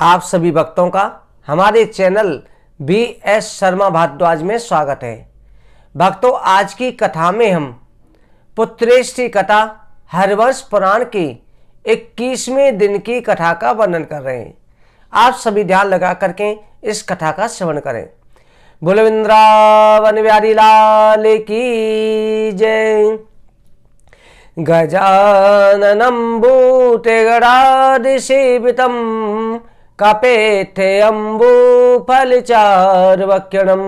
आप सभी भक्तों का हमारे चैनल BS शर्मा भारद्वाज में स्वागत है। भक्तों, आज की कथा में हम पुत्रेष्टि कथा हरिवंश पुराण की 21वें दिन की कथा का वर्णन कर रहे हैं। आप सभी ध्यान लगा करके इस कथा का श्रवण करें। बोलो वृंदावन बिहारी लाल की जय। गजाननं भूतगणाधिसेवितं कपेथ्यम्बुफलचार्वक्यणं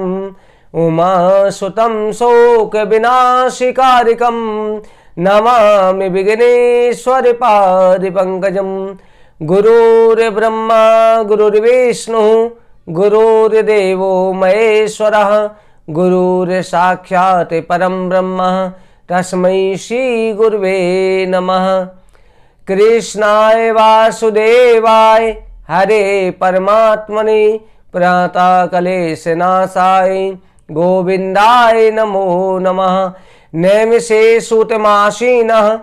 उमासुतं शोकविनाशिकारिकं नमामि विघ्नेश्वर पारिपङ्कजं। गुरुर्ब्रह्मा गुरुर्विष्णुः गुरुर्देवो महेश्वरः गुरुर्साक्षात् परं ब्रह्म तस्मै श्री गुरुवे नमः। कृष्णाय वासुदेवाय हरे परमात्मने प्रणतक्लेशनाशाय गोविन्दाय नमो नमः। नैमिषे सूतमासीनः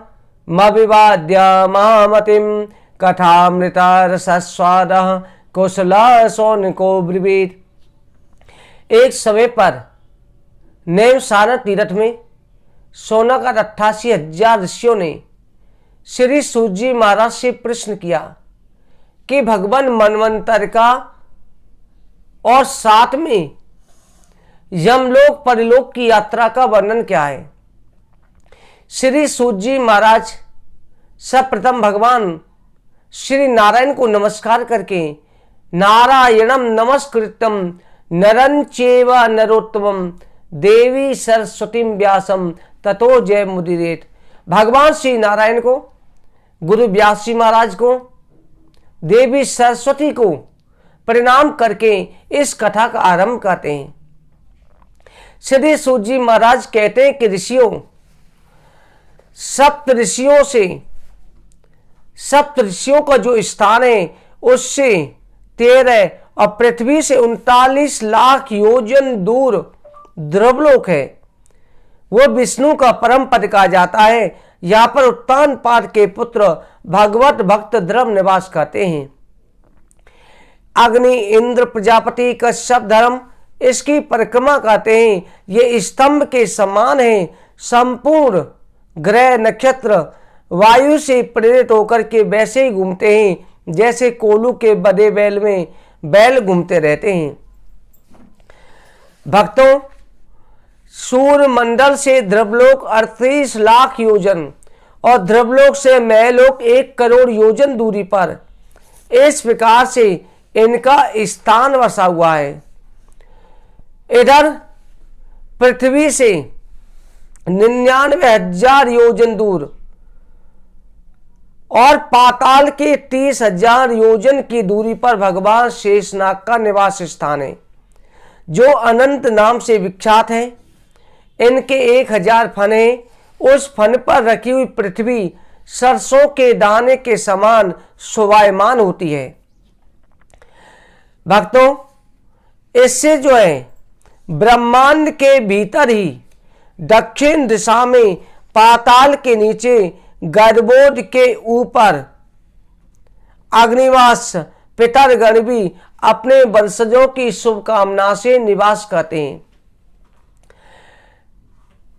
मविवाद्य महामतिं कथामृतरसस्वादः कुशलः शौनको ब्रवीत। एक समय पर नैमिषारण्य तीर्थ में सोनाकर 88,000 ऋषियों ने श्री सूत जी महाराज से प्रश्न किया कि भगवान मनवंतर का और साथ में यमलोक परलोक की यात्रा का वर्णन क्या है। श्री सूत जी महाराज सर्वप्रथम भगवान श्री नारायण को नमस्कार करके नारायणम नमस्कृतम नरं चैव नरोत्तमं देवी सरस्वती व्यासम ततो जय मुदीरेत। भगवान श्री नारायण को, गुरु व्यास जी महाराज को, देवी सरस्वती को प्रणाम करके इस कथा का आरंभ करते हैं। श्री सूत जी महाराज कहते हैं कि ऋषियों, सप्त ऋषियों का जो स्थान है उससे 13 और पृथ्वी से 39 लाख योजन दूर ध्रुवलोक है। वो विष्णु का परम पद कहा जाता है। यहाँ पर उत्तानपाद के पुत्र भगवत भक्त ध्रुव निवास करते हैं। अग्नि, इंद्र, प्रजापति, कश्यप, धर्म इसकी परिक्रमा करते हैं। ये स्तंभ के समान है। संपूर्ण ग्रह नक्षत्र वायु से प्रेरित होकर के वैसे ही घूमते हैं जैसे कोलू के बधे बैल में बैल घूमते रहते हैं। भक्तों, सूर्य मंडल से ध्रुवलोक 38 लाख योजन और ध्रुवलोक से महलोक 1 करोड़ योजन दूरी पर इस प्रकार से इनका स्थान बसा हुआ है। इधर पृथ्वी से 99,000 योजन दूर और पाताल के 30,000 योजन की दूरी पर भगवान शेषनाग का निवास स्थान है, जो अनंत नाम से विख्यात है। इनके 1000 फन है। उस फन पर रखी हुई पृथ्वी सरसों के दाने के समान शोभायमान होती है। भक्तों, इससे जो है ब्रह्मांड के भीतर ही दक्षिण दिशा में पाताल के नीचे गर्भोद के ऊपर अग्निवास पितरगण भी अपने वंशजों की शुभकामना से निवास करते हैं।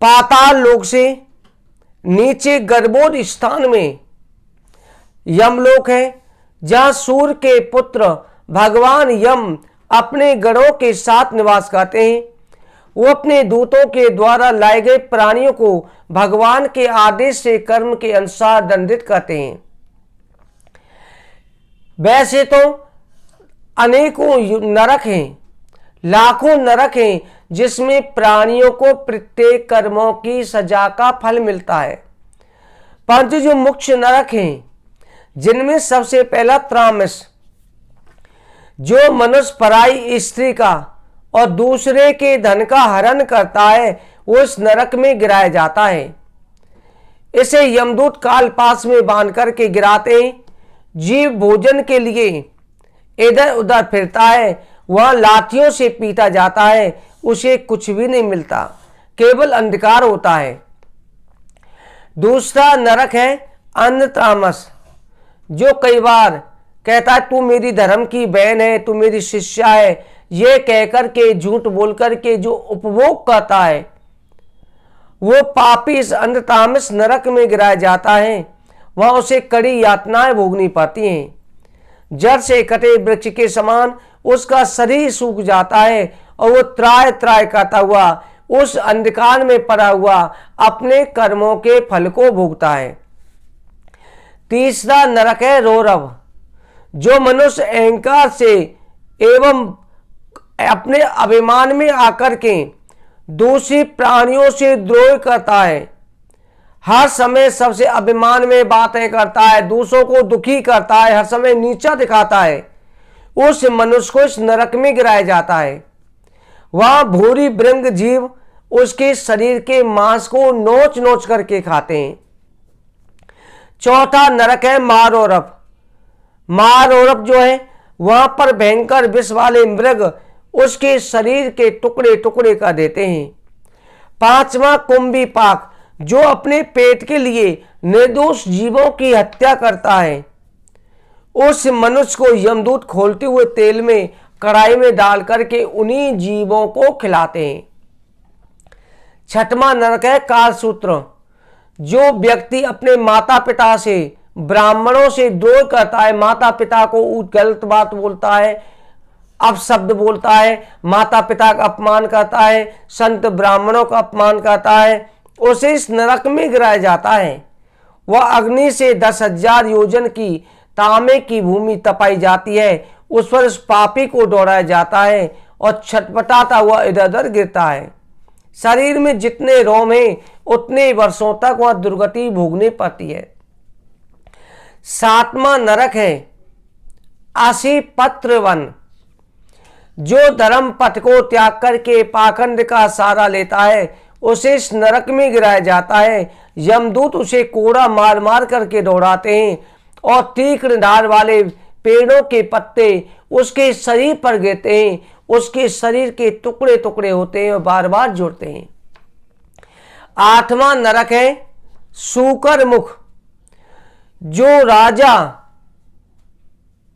पाताल लोक से नीचे गर्भोद स्थान में यमलोक है, जहां सूर्य के पुत्र भगवान यम अपने गणों के साथ निवास करते हैं। वो अपने दूतों के द्वारा लाए गए प्राणियों को भगवान के आदेश से कर्म के अनुसार दंडित करते हैं। वैसे तो अनेकों नरक हैं, लाखों नरक हैं, जिसमें प्राणियों को प्रत्येक कर्मों की सजा का फल मिलता है। परंतु जो मुख्य नरक हैं, जिनमें सबसे पहला त्रामस, जो मनुष्य पराई स्त्री का और दूसरे के धन का हरण करता है, वो इस नरक में गिराया जाता है। इसे यमदूत कालपाश में बांध करके गिराते हैं। जीव भोजन के लिए इधर उधर फिरता है, वहां लाठियों से पीटा जाता है, उसे कुछ भी नहीं मिलता, केवल अंधकार होता है। दूसरा नरक है अन्नतामस, जो कई बार कहता है तू मेरी धर्म की बहन है, तू मेरी शिष्या है, ये कहकर के झूठ बोल करके जो उपभोग करता है वो पापी इस अंधतामस नरक में गिराया जाता है। वहां उसे कड़ी यातनाएं भोगनी पड़ती हैं। जड़ से कटे वृक्ष के समान उसका शरीर सूख जाता है और वो त्राय त्राय करता हुआ उस अंधकार में पड़ा हुआ अपने कर्मों के फल को भोगता है। तीसरा नरक है रौरव, जो मनुष्य अहंकार से एवं अपने अभिमान में आकर के दूसरी प्राणियों से द्रोह करता है, हर समय सबसे अभिमान में बातें करता है, दूसरों को दुखी करता है, हर समय नीचा दिखाता है, उस मनुष्य को इस नरक में गिराया जाता है। वहां भूरी भृंग जीव उसके शरीर के मांस को नोच नोच करके खाते हैं। चौथा नरक है मारौरव। मारौरव जो है वहां पर भयंकर विष वाले मृग उसके शरीर के टुकड़े टुकड़े कर देते हैं। पांचवा कुंभी पाक, जो अपने पेट के लिए निर्दोष जीवों की हत्या करता है, उस मनुष्य को यमदूत खोलते हुए तेल में कढ़ाई में डाल करके उन्हीं जीवों को खिलाते हैं। छठवां नरक है कालसूत्र, जो व्यक्ति अपने माता पिता से ब्राह्मणों से द्रोह करता है, माता पिता को गलत बात बोलता है, अपशब्द बोलता है, माता पिता का अपमान करता है, संत ब्राह्मणों का अपमान करता है, उसे इस नरक में गिराया जाता है। वह अग्नि से 10,000 योजन की तांबे की भूमि तपाई जाती है, उस पर उस पापी को दौड़ाया जाता है और छटपटाता हुआ इधर उधर गिरता है। शरीर में जितने रोम हैं उतने वर्षों तक वह दुर्गति भोगनी पड़ती है। सातवां नरक है असिपत्र वन, जो धर्म पथ को त्याग करके पाखंड का सहारा लेता है, उसे इस नरक में गिराया जाता है। यमदूत उसे कोड़ा मार मार करके दौड़ाते हैं और तीक्ष्ण धार वाले पेड़ों के पत्ते उसके शरीर पर गिरते हैं, उसके शरीर के टुकड़े टुकड़े होते हैं और बार बार जुड़ते हैं। आठवां नरक है सूकर मुख, जो राजा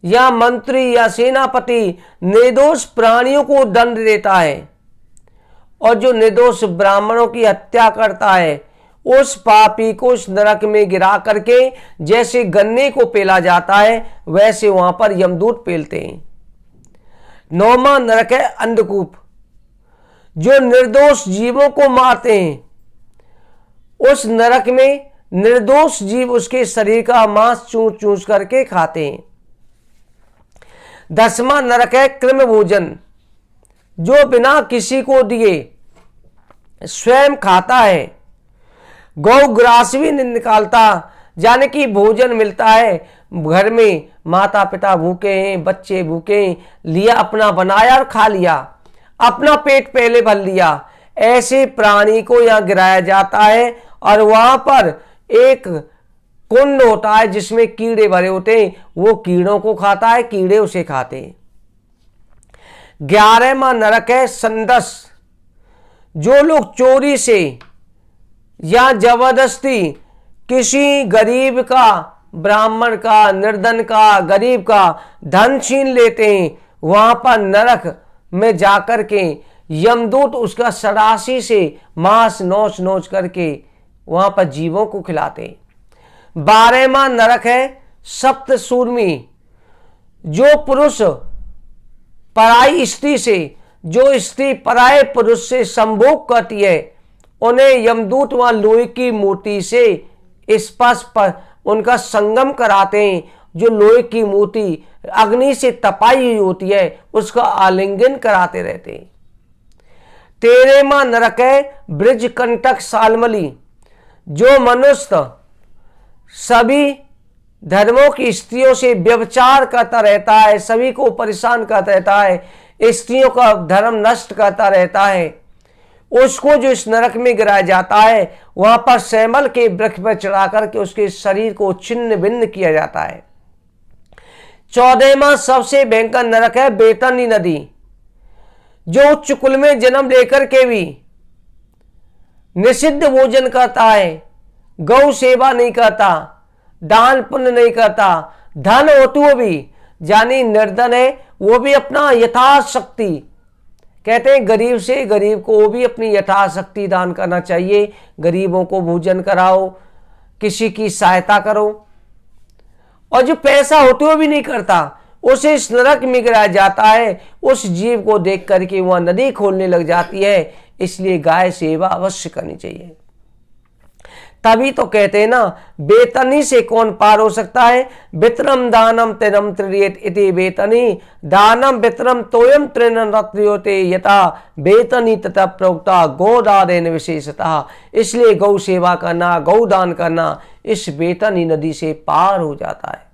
या मंत्री या सेनापति निर्दोष प्राणियों को दंड देता है और जो निर्दोष ब्राह्मणों की हत्या करता है, उस पापी को उस नरक में गिरा करके जैसे गन्ने को पेला जाता है वैसे वहां पर यमदूत पेलते हैं। नौवां नरक है अंधकूप, जो निर्दोष जीवों को मारते हैं, उस नरक में निर्दोष जीव उसके शरीर का मांस चूस चूस करके खाते हैं। 10वां नरक है कृम भोजन, जो बिना किसी को दिए स्वयं खाता है, गौग्रास भी नहीं निकालता, जाने कि भोजन मिलता है, घर में माता पिता भूखे हैं, बच्चे भूखे हैं, लिया अपना बनाया और खा लिया, अपना पेट पहले भर लिया, ऐसे प्राणी को यहां गिराया जाता है और वहां पर एक कुंड होता है जिसमें कीड़े भरे होते हैं, वो कीड़ों को खाता है, कीड़े उसे खाते हैं। 11वां नरक है संदस, जो लोग चोरी से या जबरदस्ती किसी गरीब का, ब्राह्मण का, निर्धन का, गरीब का धन छीन लेते हैं, वहां पर नरक में जाकर के यमदूत उसका सरासी से मांस नोच नोच करके वहां पर जीवों को खिलाते हैं। 12वां नरक है सप्त सूर्मी, जो पुरुष पराई स्त्री से, जो स्त्री पराये पुरुष से संभोग करती है, उन्हें यमदूत वहां लोहे की मूर्ति से स्पर्श पर उनका संगम कराते हैं। जो लोहे की मूर्ति अग्नि से तपाई हुई होती है उसका आलिंगन कराते रहते हैं। 13वां नरक है ब्रजकंटक सालमली, जो मनुष्य सभी धर्मों की स्त्रियों से व्यभिचार करता रहता है, सभी को परेशान करता रहता है, स्त्रियों का धर्म नष्ट करता रहता है, उसको जो इस नरक में गिराया जाता है, वहां पर सैमल के वृक्ष पर चढ़ा करके उसके शरीर को छिन्न भिन्न किया जाता है। 14वां सबसे भयंकर नरक है बैतरणी नदी, जो उच्च कुल में जन्म लेकर के भी निषिद्ध भोजन करता है, गौ सेवा नहीं करता, दान पुण्य नहीं करता, धन होते हुए भी यानी निर्धन है वो भी अपना यथाशक्ति, कहते हैं गरीब से गरीब को वो भी अपनी यथाशक्ति दान करना चाहिए। गरीबों को भोजन कराओ, किसी की सहायता करो। और जो पैसा होते हुए भी नहीं करता उसे इस नरक में गिराया जाता है। उस जीव को देख करके वह नदी खोलने लग जाती है। इसलिए गाय सेवा अवश्य करनी चाहिए। तभी तो कहते हैं ना, बेतनी से कौन पार हो सकता है। वित्रम दानम तृणम त्रियत इति बेतनी दानम वित्रम तोयम तृण रत्रियोते यथा बेतनी तथा प्रोक्ता गोदान विशेषतः। इसलिए गौ सेवा करना, गौ दान करना इस बेतनी नदी से पार हो जाता है।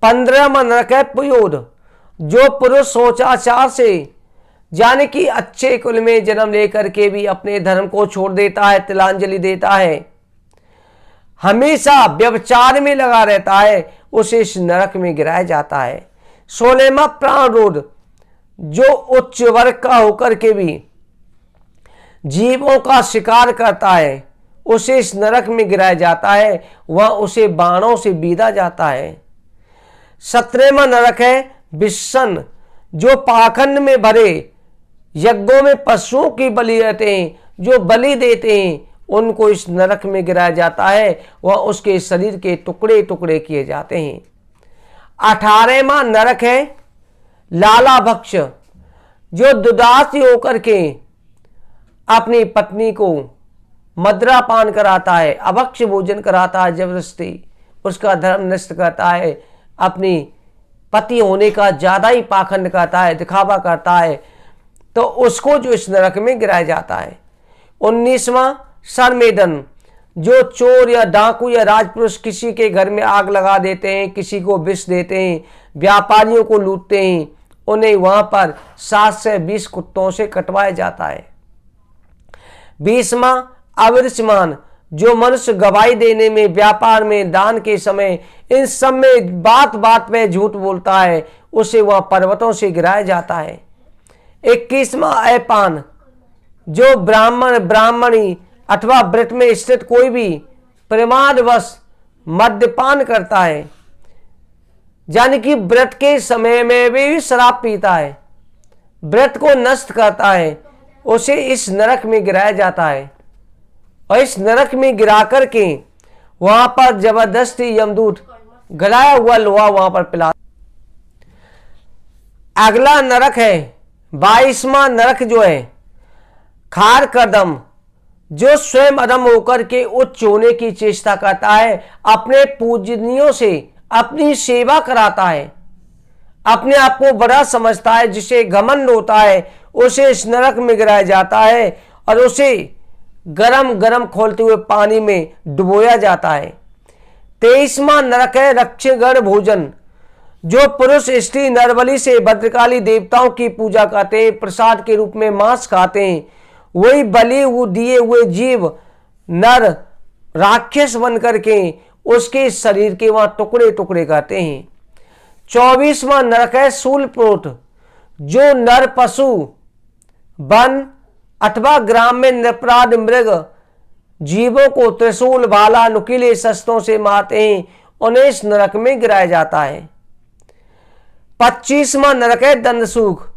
15वां नरक है पुयोद, जो पुरुष सोचाचार से यानी कि अच्छे कुल में जन्म लेकर के भी अपने धर्म को छोड़ देता है, तिलांजलि देता है, हमेशा व्यभिचार में लगा रहता है, उसे इस नरक में गिराया जाता है। 16वां प्राणरोध, जो उच्च वर्ग का होकर के भी जीवों का शिकार करता है, उसे इस नरक में गिराया जाता है। वह उसे बाणों से बीधा जाता है। 17वां नरक है विषण, जो पाखंड में भरे यज्ञों में पशुओं की बलि रहते हैं, जो बलि देते हैं, उनको इस नरक में गिराया जाता है। वह उसके शरीर के टुकड़े टुकड़े किए जाते हैं। 18वां नरक है लाला भक्ष, जो दुदासी होकर के अपनी पत्नी को मदिरा पान कराता है, अभक्ष भोजन कराता है, जबरदस्ती उसका धर्म नष्ट करता है, अपनी पति होने का ज्यादा ही पाखंड करता है, दिखावा करता है, तो उसको जो इस नरक में गिराया जाता है। 19वां सरमेदन, जो चोर या डाकू या राजपुरुष किसी के घर में आग लगा देते हैं, किसी को विष देते हैं, व्यापारियों को लूटते हैं, उन्हें वहां पर 7 से 20 कुत्तों से कटवाया जाता है। 20वां अविरसमान, जो मनुष्य गवाही देने में, व्यापार में, दान के समय, इन सब में बात बात में झूठ बोलता है, उसे वह पर्वतों से गिराया जाता है। 21वां अपान, जो ब्राह्मण, ब्राह्मणी अथवा व्रत में स्थित कोई भी प्रमादवश मद्यपान करता है, यानी कि व्रत के समय में भी शराब पीता है, व्रत को नष्ट करता है, उसे इस नरक में गिराया जाता है। और इस नरक में गिरा करके वहां पर जबरदस्ती यमदूत गलाया हुआ लोहा वहां पर पिला। अगला नरक है 22वां नरक, जो है खार कदम, जो स्वयं अधम होकर के उच्च होने की चेष्टा करता है, अपने पूजनियों से अपनी सेवा कराता है, अपने आप को बड़ा समझता है, जिसे घमंड होता है, उसे इस नरक में गिराया जाता है और उसे गरम गरम खोलते हुए पानी में डुबोया जाता है। 23वां नरक है रक्षगण भोजन, जो पुरुष स्त्री नरबली से भद्रकाली देवताओं की पूजा करते हैं, प्रसाद के रूप में मांस खाते हैं, वही बलि दिए हुए जीव नर राक्षस बन करके उसके शरीर के वहां टुकड़े टुकड़े करते हैं। 24वां नरक है शूलप्रोत, जो नर पशु वन अथवा ग्राम में निरपराध मृग जीवों को त्रिशूल, भाला, नुकीले शस्त्रों से मारते हैं, उन्हें इस नरक में गिराया जाता है। 25वां नरक है दंडसूख,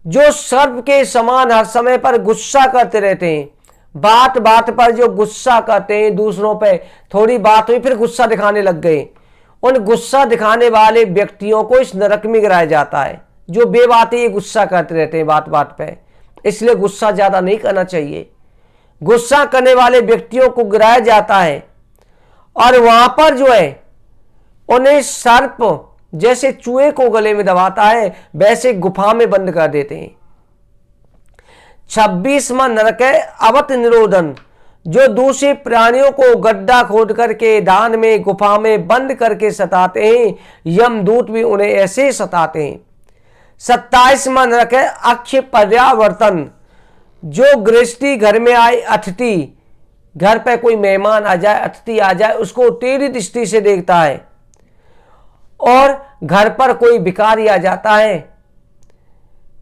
जो सर्प के समान हर समय पर गुस्सा करते रहते हैं, बात बात पर जो गुस्सा करते हैं दूसरों पे, थोड़ी बात हुई फिर गुस्सा दिखाने लग गए, उन गुस्सा दिखाने वाले व्यक्तियों को इस नरक में गिराया जाता है। जो बेबातें ये गुस्सा करते रहते हैं बात बात पे, इसलिए गुस्सा ज्यादा नहीं करना चाहिए। गुस्सा करने वाले व्यक्तियों को गिराया जाता है और वहां पर जो है उन्हें सर्प जैसे चूहे को गले में दबाता है, वैसे गुफा में बंद कर देते हैं। 26वां नरक है अवत निरोधन, जो दूसरे प्राणियों को गड्ढा खोद करके दान में, गुफा में बंद करके सताते हैं, यमदूत भी उन्हें ऐसे सताते हैं। 27वां नरक है अक्ष पर्यावर्तन, जो गृहस्थी घर में आए अतिथि, घर पे कोई मेहमान आ जाए, अतिथि आ जाए, उसको टेढ़ी दृष्टि से देखता है। और घर पर कोई भिखारी आ जाता है,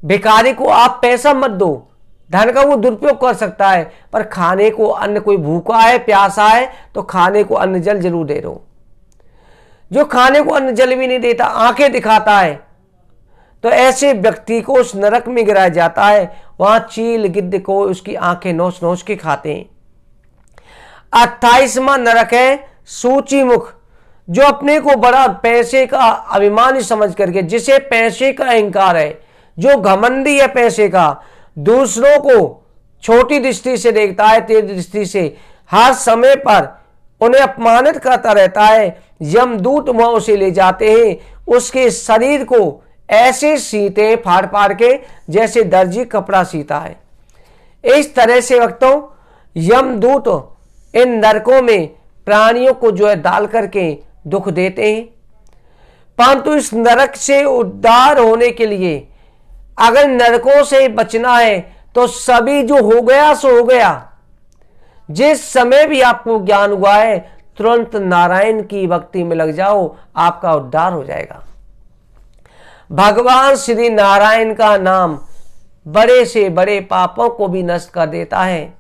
भिखारी को आप पैसा मत दो, धन का वो दुरुपयोग कर सकता है, पर खाने को अन्न, कोई भूखा है, प्यासा है, तो खाने को अन्न जल जरूर दे दो। जो खाने को अन्न जल भी नहीं देता, आंखें दिखाता है, तो ऐसे व्यक्ति को उस नरक में गिराया जाता है। वहां चील गिद्ध को उसकी आंखें नोच नोच के खाते हैं। 28वां नरक है सूची मुख, जो अपने को बड़ा पैसे का अभिमानी समझ करके, जिसे पैसे का अहंकार है, जो घमंडी है पैसे का, दूसरों को छोटी दृष्टि से देखता है, तेज दृष्टि से, हर समय पर उन्हें अपमानित करता रहता है। यमदूत वहां उसे ले जाते हैं, उसके शरीर को ऐसे सीते हैं फाड़ फाड़ के जैसे दर्जी कपड़ा सीता है। इस तरह से वक्तों यमदूत इन नरकों में प्राणियों को जो है डाल करके दुख देते हैं। परंतु इस नरक से उद्धार होने के लिए अगर नरकों से बचना है तो सभी जो हो गया सो हो गया। जिस समय भी आपको ज्ञान हुआ है तुरंत नारायण की भक्ति में लग जाओ, आपका उद्धार हो जाएगा। भगवान श्री नारायण का नाम बड़े से बड़े पापों को भी नष्ट कर देता है।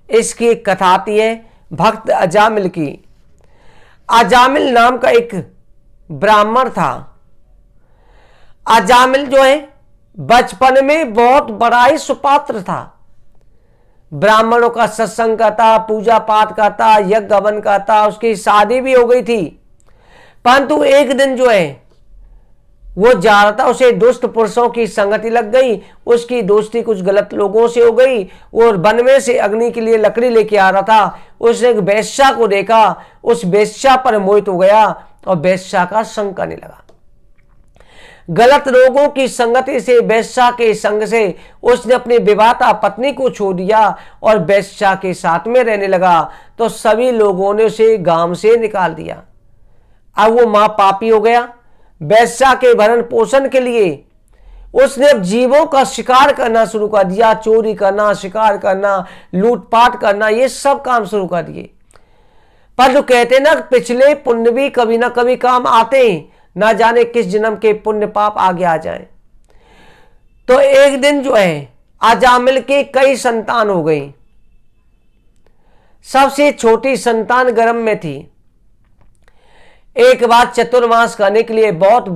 इसकी कथा आती है भक्त अजामिल की। अजामिल नाम का एक ब्राह्मण था। अजामिल जो है बचपन में बहुत बड़ा ही सुपात्र था। ब्राह्मणों का सत्संग करता, पूजा पाठ करता, यज्ञ हवन करता, उसकी शादी भी हो गई थी। परंतु एक दिन जो है वो जा रहा था, उसे दुष्ट पुरुषों की संगति लग गई। उसकी दोस्ती कुछ गलत लोगों से हो गई। वो वन में से अग्नि के लिए लकड़ी लेके आ रहा था। उसने एक वेश्या को देखा, उस वेश्या पर मोहित हो गया और वेश्या का संग करने लगा। गलत लोगों की संगति से, वेश्या के संग से उसने अपनी विवाहिता पत्नी को छोड़ दिया और वेश्या के साथ में रहने लगा। तो सभी लोगों ने उसे गांव से निकाल दिया। अब वो मां पापी हो गया। वेश्या के भरण पोषण के लिए उसने अब जीवों का शिकार करना शुरू कर दिया। चोरी करना, शिकार करना, लूटपाट करना, ये सब काम शुरू कर दिए। पर जो कहते ना पिछले पुण्य भी कभी ना कभी काम आते हैं, ना जाने किस जन्म के पुण्य पाप आगे आ जाए। तो एक दिन जो है अजामिल के कई संतान हो गई। सबसे छोटी संतान गर्भ में थी। एक बार चतुर्मास करने के लिए बहुत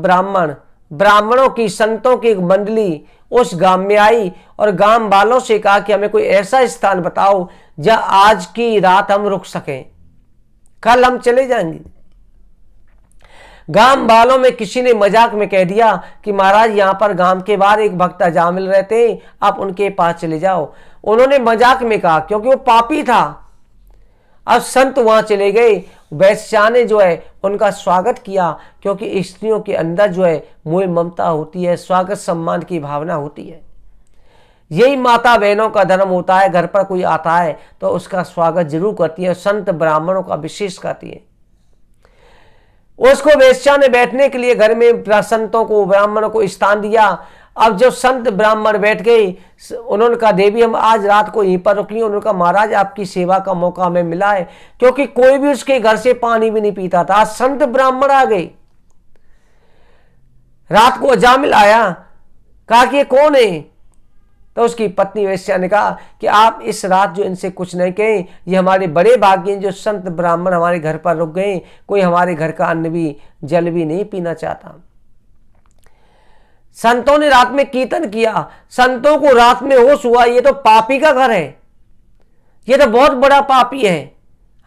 ब्राह्मणों की, संतों की एक मंडली उस गांव में आई और गांव वालों से कहा कि हमें कोई ऐसा स्थान बताओ जहां आज की रात हम रुक सकें, कल हम चले जाएंगे। गांव वालों में किसी ने मजाक में कह दिया कि महाराज यहां पर गांव के बाहर एक भक्त अजामिल रहते हैं, आप उनके पास चले जाओ। उन्होंने मजाक में कहा क्योंकि वो पापी था। अब संत वहां चले गए। वैश्या ने जो है उनका स्वागत किया, क्योंकि स्त्रियों के अंदर जो है मोह ममता होती है, स्वागत सम्मान की भावना होती है। यही माता बहनों का धर्म होता है। घर पर कोई आता है तो उसका स्वागत जरूर करती है, संत ब्राह्मणों का विशेष करती है। उसको वेश्या ने बैठने के लिए घर में संतों को, ब्राह्मणों को स्थान दिया। अब जब संत ब्राह्मण बैठ गए, उन्होंने कहा देवी हम आज रात को यहीं पर रुक लिए। उन्होंने कहा महाराज आपकी सेवा का मौका हमें मिला है, क्योंकि कोई भी उसके घर से पानी भी नहीं पीता था। आज संत ब्राह्मण आ गए। रात को अजामिल आया, कहा कि ये कौन है? तो उसकी पत्नी वेश्या ने कहा कि आप इस रात जो इनसे कुछ नहीं कहें, ये हमारे बड़े भाग्य जो संत ब्राह्मण हमारे घर पर रुक गए। कोई हमारे घर का अन्न भी जल भी नहीं पीना चाहता। संतों ने रात में कीर्तन किया। संतों को रात में होश हुआ ये तो पापी का घर है, ये तो बहुत बड़ा पापी है,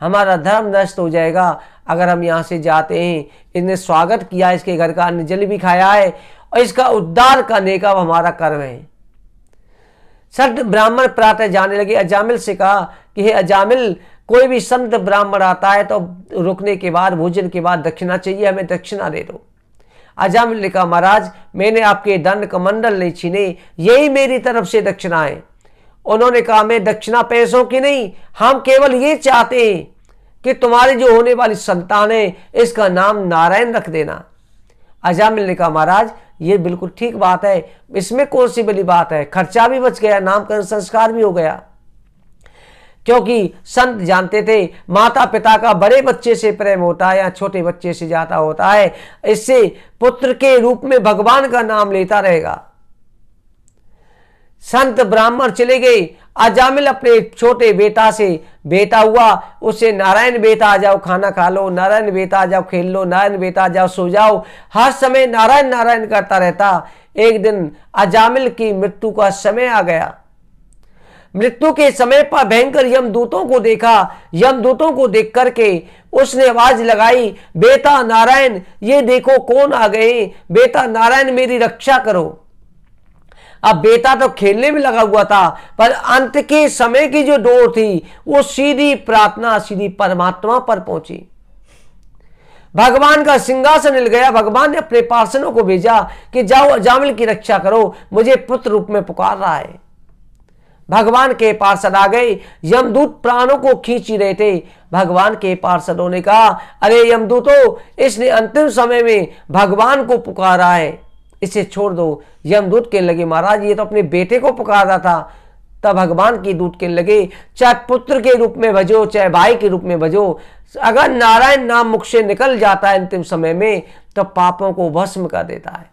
हमारा धर्म नष्ट हो जाएगा अगर हम यहां से जाते हैं। इसने स्वागत किया, इसके घर का अन्न जल भी खाया है और इसका उद्धार करने का हमारा कर्म है। संत ब्राह्मण प्रातः जाने लगे। अजामिल से कहा कि हे अजामिल, कोई भी संत ब्राह्मण आता है तो रुकने के बाद, भोजन के बाद दक्षिणा चाहिए, हमें दक्षिणा दे दो। अजामिल ने कहा महाराज मैंने आपके दंड कमंडल नहीं छीने, यही मेरी तरफ से दक्षिणा है। उन्होंने कहा मैं दक्षिणा पैसों की नहीं, हम केवल ये चाहते हैं कि तुम्हारी जो होने वाली संतान है इसका नाम नारायण रख देना। अजामिल ने कहा महाराज ये बिल्कुल ठीक बात है, इसमें कौन सी बड़ी बात है, खर्चा भी बच गया, नामकरण संस्कार भी हो गया। क्योंकि संत जानते थे माता पिता का बड़े बच्चे से प्रेम होता है या छोटे बच्चे से ज्यादा होता है, इससे पुत्र के रूप में भगवान का नाम लेता रहेगा। संत ब्राह्मण चले गए। अजामिल अपने छोटे बेटा से बेटा हुआ, उससे नारायण बेटा आ जाओ खाना खा लो, नारायण बेटा आ जाओ खेल लो, नारायण बेटा आ जाओ सो जाओ, हर समय नारायण नारायण करता रहता। एक दिन अजामिल की मृत्यु का समय आ गया। मृत्यु के समय पर भयंकर यमदूतों को देखा। यमदूतों को देख करके उसने आवाज लगाई, बेटा नारायण ये देखो कौन आ गए, बेटा नारायण मेरी रक्षा करो। अब बेटा तो खेलने में लगा हुआ था, पर अंत के समय की जो डोर थी वो सीधी प्रार्थना, सीधी परमात्मा पर पहुंची। भगवान का सिंहासन हिल गया। भगवान ने अपने पार्षदों को भेजा कि जाओ अजामिल की रक्षा करो, मुझे पुत्र रूप में पुकार रहा है। भगवान के पार्षद आ गए। यमदूत प्राणों को खींच ही रहे थे। भगवान के पार्षदों ने कहा, अरे यमदूतों, इसने अंतिम समय में भगवान को पुकारा है, इसे छोड़ दो। यमदूत कहने लगे, महाराज ये तो अपने बेटे को पुकार रहा था। तब भगवान की दूत कहने लगे, चाहे पुत्र के रूप में भजो, चाहे भाई के रूप में भजो, अगर नारायण नाम मुख से निकल जाता है अंतिम समय में तो पापों को भस्म कर देता है।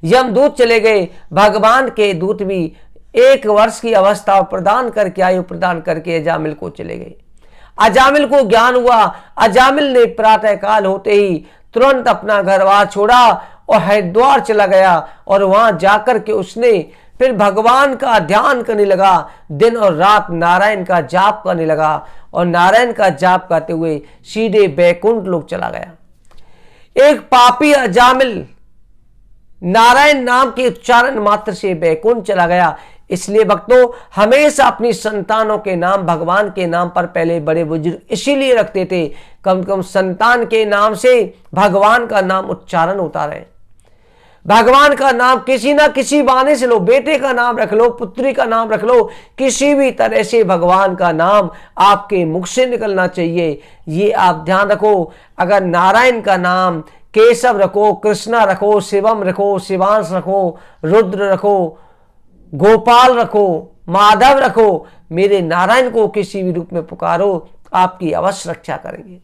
यमदूत चले गए। भगवान के दूत भी 1 वर्ष की अवस्था प्रदान करके, आयु प्रदान करके अजामिल को चले गए। अजामिल को ज्ञान हुआ। अजामिल ने प्रातः काल होते ही तुरंत अपना घर बार छोड़ा और हरिद्वार चला गया और वहां जाकर के उसने फिर भगवान का ध्यान करने लगा। दिन और रात नारायण का जाप करने लगा और नारायण का जाप करते हुए सीधे बैकुंठ लोक चला गया। एक पापी अजामिल नारायण नाम के उच्चारण मात्र से बैकुंठ चला गया। इसलिए भक्तों, हमेशा अपनी संतानों के नाम भगवान के नाम पर पहले बड़े बुजुर्ग इसीलिए रखते थे, कम से कम संतान के नाम से भगवान का नाम उच्चारण होता रहे। भगवान का नाम किसी ना किसी बहाने से लो, बेटे का नाम रख लो, पुत्री का नाम रख लो, किसी भी तरह से भगवान का नाम आपके मुख से निकलना चाहिए। ये आप ध्यान रखो। अगर नारायण का नाम केशव रखो, कृष्णा रखो, शिवम रखो, शिवांश रखो, रुद्र रखो, गोपाल रखो, माधव रखो, मेरे नारायण को किसी भी रूप में पुकारो, आपकी अवश्य रक्षा करेंगे।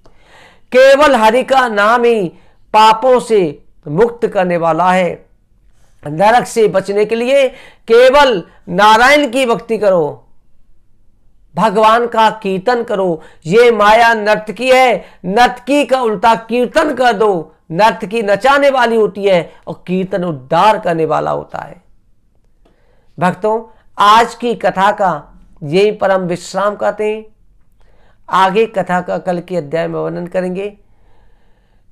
केवल हरि का नाम ही पापों से मुक्त करने वाला है। नरक से बचने के लिए केवल नारायण की भक्ति करो, भगवान का कीर्तन करो। ये माया नर्तकी है, नर्तकी का उल्टा कीर्तन कर दो। नर्तकी नचाने वाली होती है और कीर्तन उद्धार करने वाला होता है। भक्तों, आज की कथा का यही परम विश्राम कहते हैं। आगे कथा का कल के अध्याय में वर्णन करेंगे।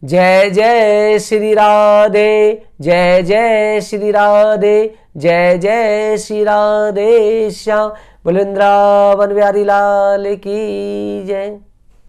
जय जय श्री राधे, जय जय श्री राधे, जय जय श्री राधे श्याम। वृंदावन बिहारी लाल की जय।